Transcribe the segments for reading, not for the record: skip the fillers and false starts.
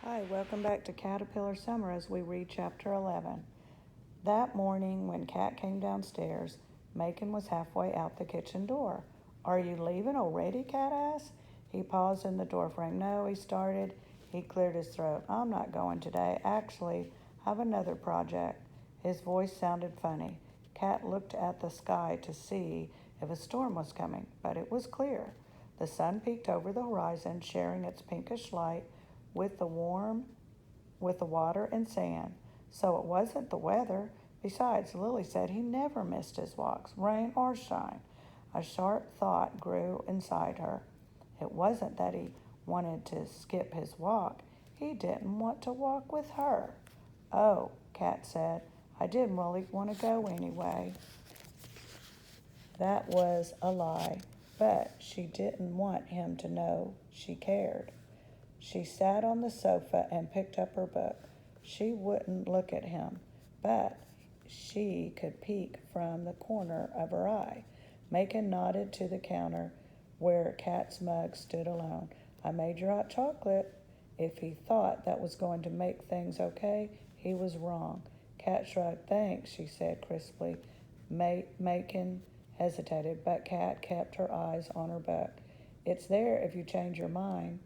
Hi, welcome back to Caterpillar Summer as we read Chapter 11. That morning, when Kat came downstairs, Macon was halfway out the kitchen door. "Are you leaving already?" Kat asked. He paused in the doorframe. "No," he started. He cleared his throat. "I'm not going today. Actually, I have another project." His voice sounded funny. Kat looked at the sky to see if a storm was coming, but it was clear. The sun peeked over the horizon, sharing its pinkish light with the water and sand. So it wasn't the weather. Besides, Lily said he never missed his walks, rain or shine. A sharp thought grew inside her. It wasn't that he wanted to skip his walk. He didn't want to walk with her. "Oh," Kat said, "I didn't really want to go anyway." That was a lie, but she didn't want him to know she cared. She sat on the sofa and picked up her book. She wouldn't look at him, but she could peek from the corner of her eye. Macon nodded to the counter where Kat's mug stood alone. "I made your hot chocolate." If he thought that was going to make things okay, he was wrong. Kat shrugged. "Thanks," she said crisply. Macon hesitated, but Kat kept her eyes on her book. "It's there if you change your mind."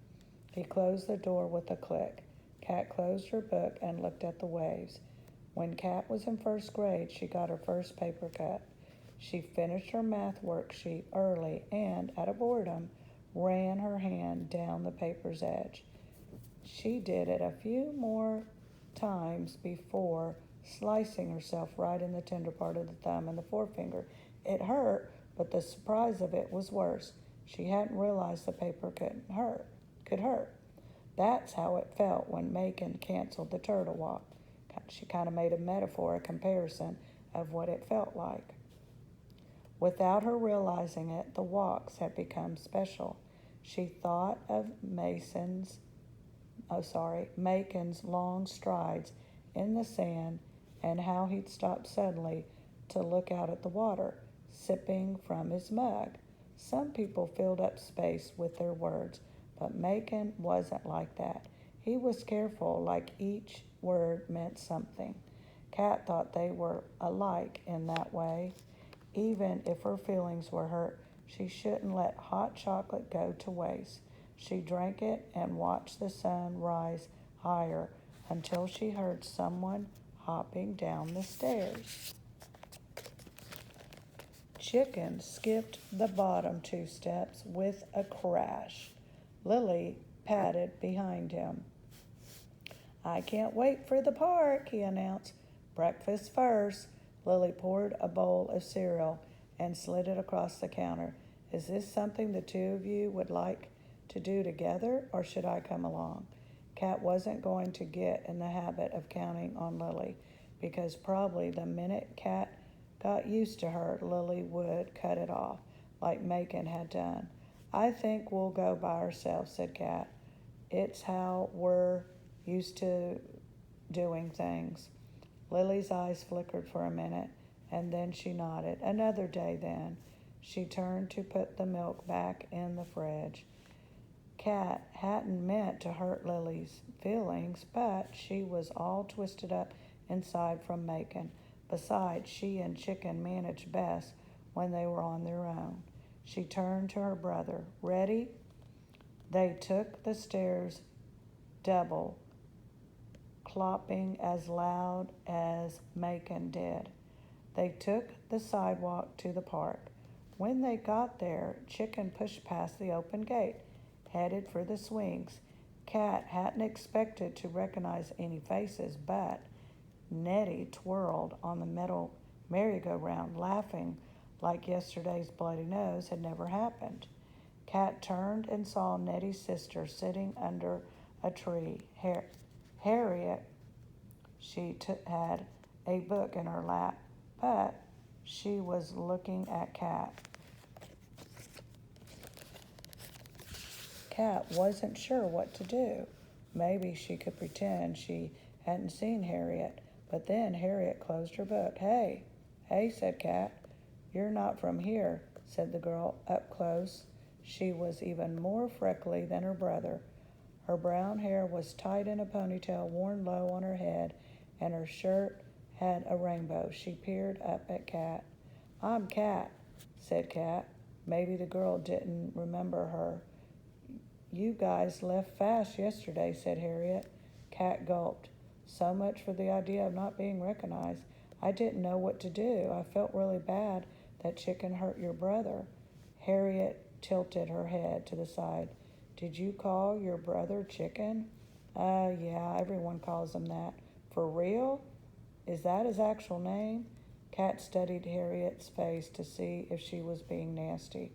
He closed the door with a click. Kat closed her book and looked at the waves. When Kat was in first grade, she got her first paper cut. She finished her math worksheet early and, out of boredom, ran her hand down the paper's edge. She did it a few more times before slicing herself right in the tender part of the thumb and the forefinger. It hurt, but the surprise of it was worse. She hadn't realized the paper could hurt. That's how it felt when Macon canceled the turtle walk. She kind of made a metaphor, a comparison of what it felt like. Without her realizing it, the walks had become special. She thought of Macon's long strides in the sand and how he'd stop suddenly to look out at the water, sipping from his mug. Some people filled up space with their words, but Macon wasn't like that. He was careful, like each word meant something. Kat thought they were alike in that way. Even if her feelings were hurt, she shouldn't let hot chocolate go to waste. She drank it and watched the sun rise higher until she heard someone hopping down the stairs. Chicken skipped the bottom two steps with a crash. Lily padded behind him. "I can't wait for the park," he announced. "Breakfast first." Lily poured a bowl of cereal and slid it across the counter. "Is this something the two of you would like to do together, or should I come along?" Kat wasn't going to get in the habit of counting on Lily, because probably the minute Kat got used to her, Lily would cut it off, like Macon had done. "I think we'll go by ourselves," said Kat. "It's how we're used to doing things." Lily's eyes flickered for a minute, and then she nodded. "Another day, then." She turned to put the milk back in the fridge. Kat hadn't meant to hurt Lily's feelings, but she was all twisted up inside from Macon. Besides, she and Chicken managed best when they were on their own. She turned to her brother. "Ready?" They took the stairs double, clopping as loud as Macon did. They took the sidewalk to the park. When they got there, Chicken pushed past the open gate, headed for the swings. Kat hadn't expected to recognize any faces, but Nettie twirled on the metal merry-go-round, laughing like yesterday's bloody nose had never happened. Kat turned and saw Nettie's sister sitting under a tree. Harriet, had a book in her lap, but she was looking at Kat. Kat wasn't sure what to do. Maybe she could pretend she hadn't seen Harriet, but then Harriet closed her book. "Hey," said Kat. "You're not from here," said the girl up close. She was even more freckly than her brother. Her brown hair was tied in a ponytail worn low on her head, and her shirt had a rainbow. She peered up at Cat. "I'm Cat," said Cat. Maybe the girl didn't remember her. "You guys left fast yesterday," said Harriet. Cat gulped. "So much for the idea of not being recognized. I didn't know what to do. I felt really bad that Chicken hurt your brother." Harriet tilted her head to the side. "Did you call your brother Chicken?" Yeah, everyone calls him that." "For real? Is that his actual name?" Cat studied Harriet's face to see if she was being nasty.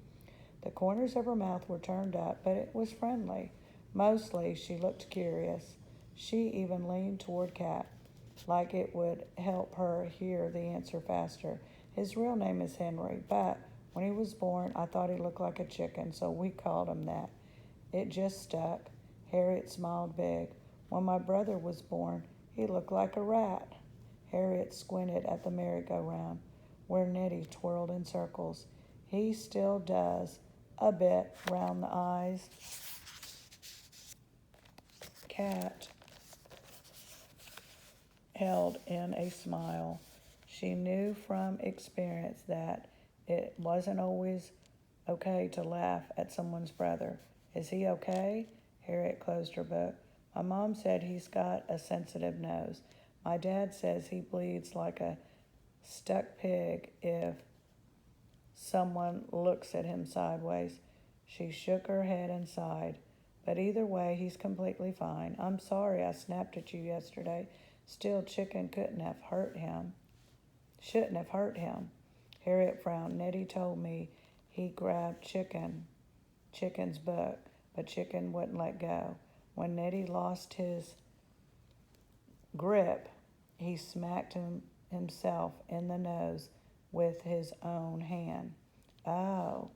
The corners of her mouth were turned up, but it was friendly. Mostly, she looked curious. She even leaned toward Cat, like it would help her hear the answer faster. "His real name is Henry, but when he was born, I thought he looked like a chicken, so we called him that. It just stuck." Harriet smiled big. "When my brother was born, he looked like a rat." Harriet squinted at the merry-go-round, where Nettie twirled in circles. "He still does, a bit, round the eyes." Cat held in a smile. She knew from experience that it wasn't always okay to laugh at someone's brother. "Is he okay?" Harriet closed her book. "My mom said he's got a sensitive nose. My dad says he bleeds like a stuck pig if someone looks at him sideways." She shook her head and sighed. "But either way, he's completely fine. I'm sorry I snapped at you yesterday. Still, Chicken couldn't have hurt him. Shouldn't have hurt him." Harriet frowned. "Nettie told me he grabbed Chicken's book, but Chicken wouldn't let go. When Nettie lost his grip, he smacked himself in the nose with his own hand." "Oh."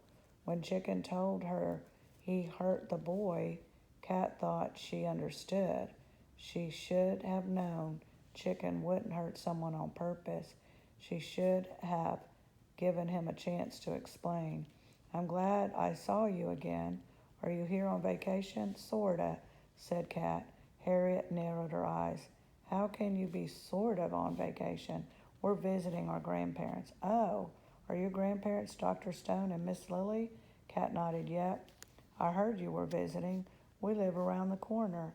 When Chicken told her he hurt the boy, Cat thought she understood. She should have known Chicken wouldn't hurt someone on purpose. She should have given him a chance to explain. "I'm glad I saw you again. Are you here on vacation?" "Sorta," said Cat. Harriet narrowed her eyes. "How can you be sort of on vacation? We're visiting our grandparents." "Oh, are your grandparents Dr. Stone and Miss Lilly?" Cat nodded. "Yep. I heard you were visiting. We live around the corner."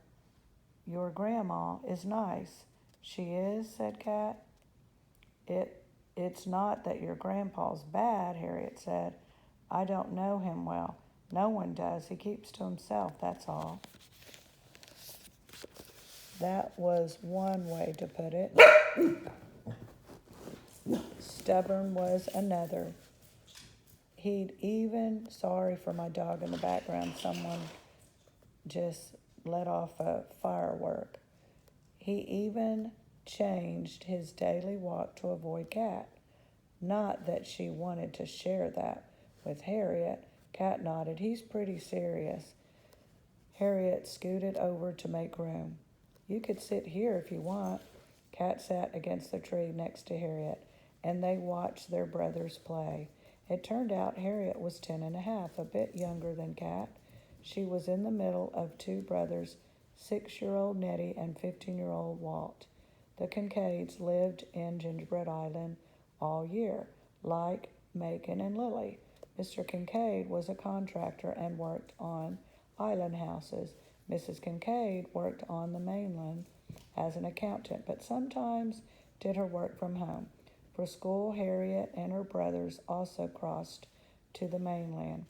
"Your grandma is nice." "She is," said Cat. It's not that your grandpa's bad," Harriet said. "I don't know him well. No one does. He keeps to himself, that's all." That was one way to put it. Stubborn was another. Sorry for my dog in the background. Someone just let off a firework. He even changed his daily walk to avoid Cat. Not that she wanted to share that with Harriet. Cat nodded. "He's pretty serious." Harriet scooted over to make room. "You could sit here if you want." Cat sat against the tree next to Harriet, and they watched their brothers play. It turned out Harriet was 10 and a half, a bit younger than Cat. She was in the middle of two brothers, 6-year-old Nettie and 15-year-old Walt. The Kincaids lived in Gingerbread Island all year, like Macon and Lily. Mr. Kincaid was a contractor and worked on island houses. Mrs. Kincaid worked on the mainland as an accountant, but sometimes did her work from home. For school, Harriet and her brothers also crossed to the mainland.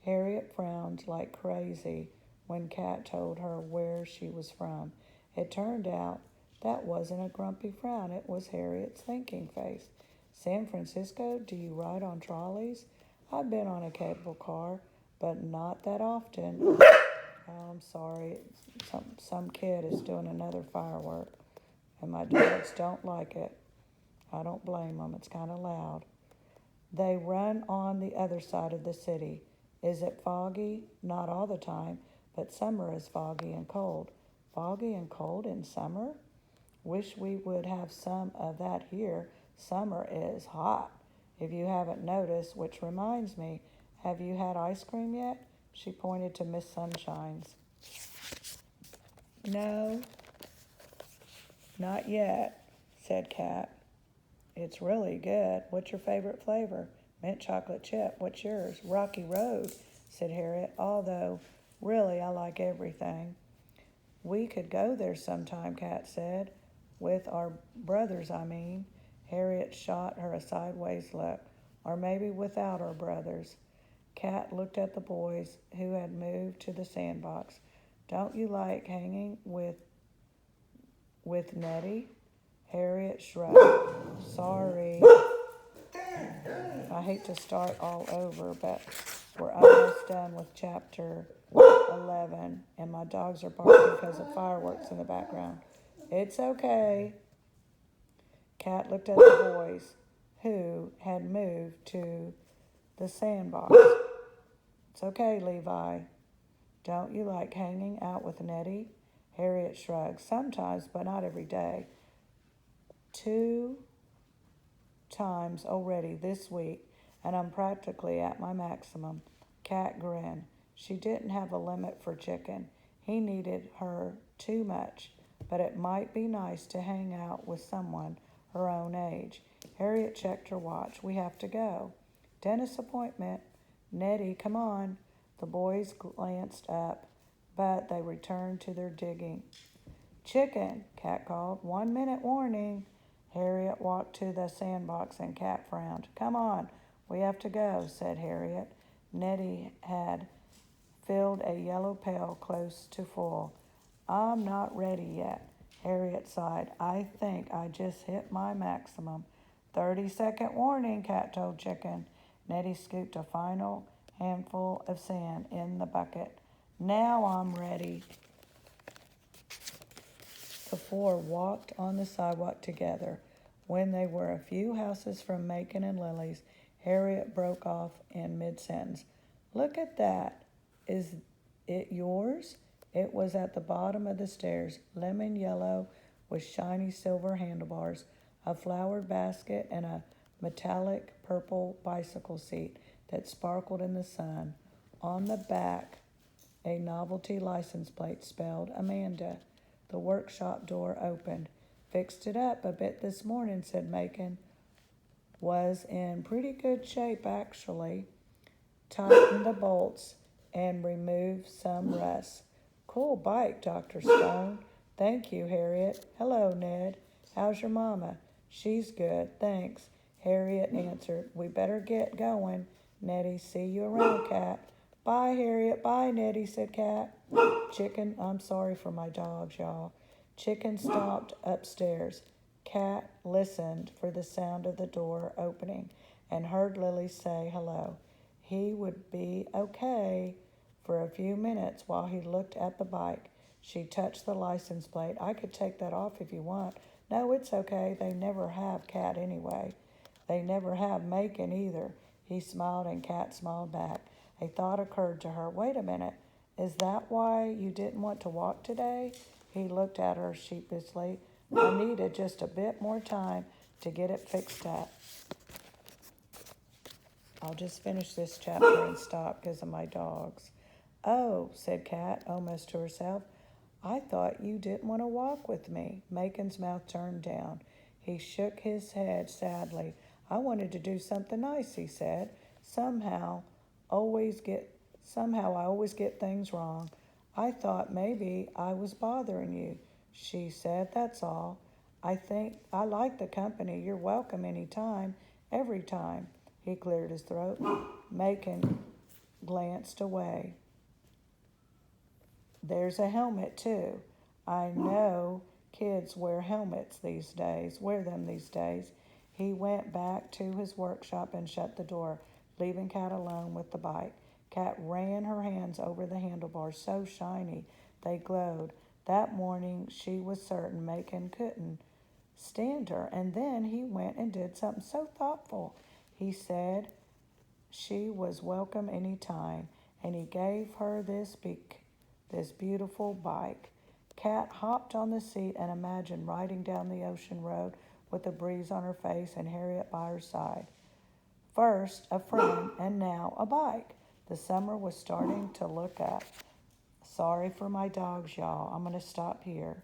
Harriet frowned like crazy when Cat told her where she was from. It turned out that wasn't a grumpy frown. It was Harriet's thinking face. "San Francisco? Do you ride on trolleys?" "I've been on a cable car, but not that often." "Oh, I'm sorry. Some kid is doing another firework, and my dogs don't like it." "I don't blame them. It's kind of loud." "They run on the other side of the city." "Is it foggy?" "Not all the time, but summer is foggy and cold." "Foggy and cold in summer? Wish we would have some of that here. Summer is hot, if you haven't noticed, which reminds me, have you had ice cream yet?" She pointed to Miss Sunshine's. No, not yet, said Cat. It's really good. What's your favorite flavor? Mint chocolate chip. What's yours? Rocky Road, said Harriet, although really I like everything. We could go there sometime, Cat said. With our brothers, I mean. Harriet shot her a sideways look. Or maybe without our brothers. Cat looked at the boys who had moved to the sandbox. Don't you like hanging with Nettie? Harriet shrugged. Sorry. I hate to start all over, but we're almost done with chapter 11, and my dogs are barking because of fireworks in the background. It's okay. Cat looked at the boys who had moved to the sandbox. It's okay, Levi. Don't you like hanging out with Nettie? Harriet shrugged. Sometimes, but not every day. 2 times already this week, and I'm practically at my maximum. Cat grinned. She didn't have a limit for Chicken. He needed her too much, but it might be nice to hang out with someone her own age. Harriet checked her watch. We have to go. Dentist appointment. Nettie, come on. The boys glanced up, but they returned to their digging. Chicken, Cat called. 1 minute warning. Harriet walked to the sandbox and Cat frowned. Come on, we have to go, said Harriet. Nettie had filled a yellow pail close to full. I'm not ready yet. Harriet sighed. I think I just hit my maximum. 30-second warning, Cat told Chicken. Nettie scooped a final handful of sand in the bucket. Now I'm ready. The four walked on the sidewalk together. When they were a few houses from Macon and Lily's, Harriet broke off in mid-sentence. Look at that. Is it yours? It was at the bottom of the stairs, lemon yellow with shiny silver handlebars, a flowered basket, and a metallic purple bicycle seat that sparkled in the sun. On the back, a novelty license plate spelled Amanda. The workshop door opened. Fixed it up a bit this morning, said Macon. Was in pretty good shape, actually. Tightened the bolts and removed some rust. Cool bike, Dr. Stone. Thank you, Harriet. Hello, Ned. How's your mama? She's good, thanks. Harriet answered. We better get going. Nettie, see you around, Cat. Bye, Harriet. Bye, Nettie, said Cat. Chicken, I'm sorry for my dogs, y'all. Chicken stomped upstairs. Cat listened for the sound of the door opening and heard Lily say hello. He would be okay for a few minutes while he looked at the bike. She touched the license plate. I could take that off if you want. No, it's okay. They never have Cat anyway. They never have Macon either. He smiled and Cat smiled back. A thought occurred to her. Wait a minute. Is that why you didn't want to walk today? He looked at her sheepishly. I needed just a bit more time to get it fixed up. I'll just finish this chapter and stop because of my dogs. Oh, said Cat, almost to herself. I thought you didn't want to walk with me. Macon's mouth turned down. He shook his head sadly. I wanted to do something nice, he said. Somehow I always get things wrong. I thought maybe I was bothering you, she said. That's all. I think I like the company. You're welcome any time, every time. He cleared his throat. Macon glanced away. There's a helmet, too. I know kids wear them these days. He went back to his workshop and shut the door, leaving Cat alone with the bike. Cat ran her hands over the handlebars, so shiny they glowed. That morning she was certain Macon couldn't stand her, and then he went and did something so thoughtful. He said she was welcome any time, and he gave her this beautiful bike. Cat hopped on the seat and imagined riding down the ocean road with a breeze on her face and Harriet by her side. First a friend and now a bike. The summer was starting to look up. Sorry for my dogs, y'all. I'm going to stop here.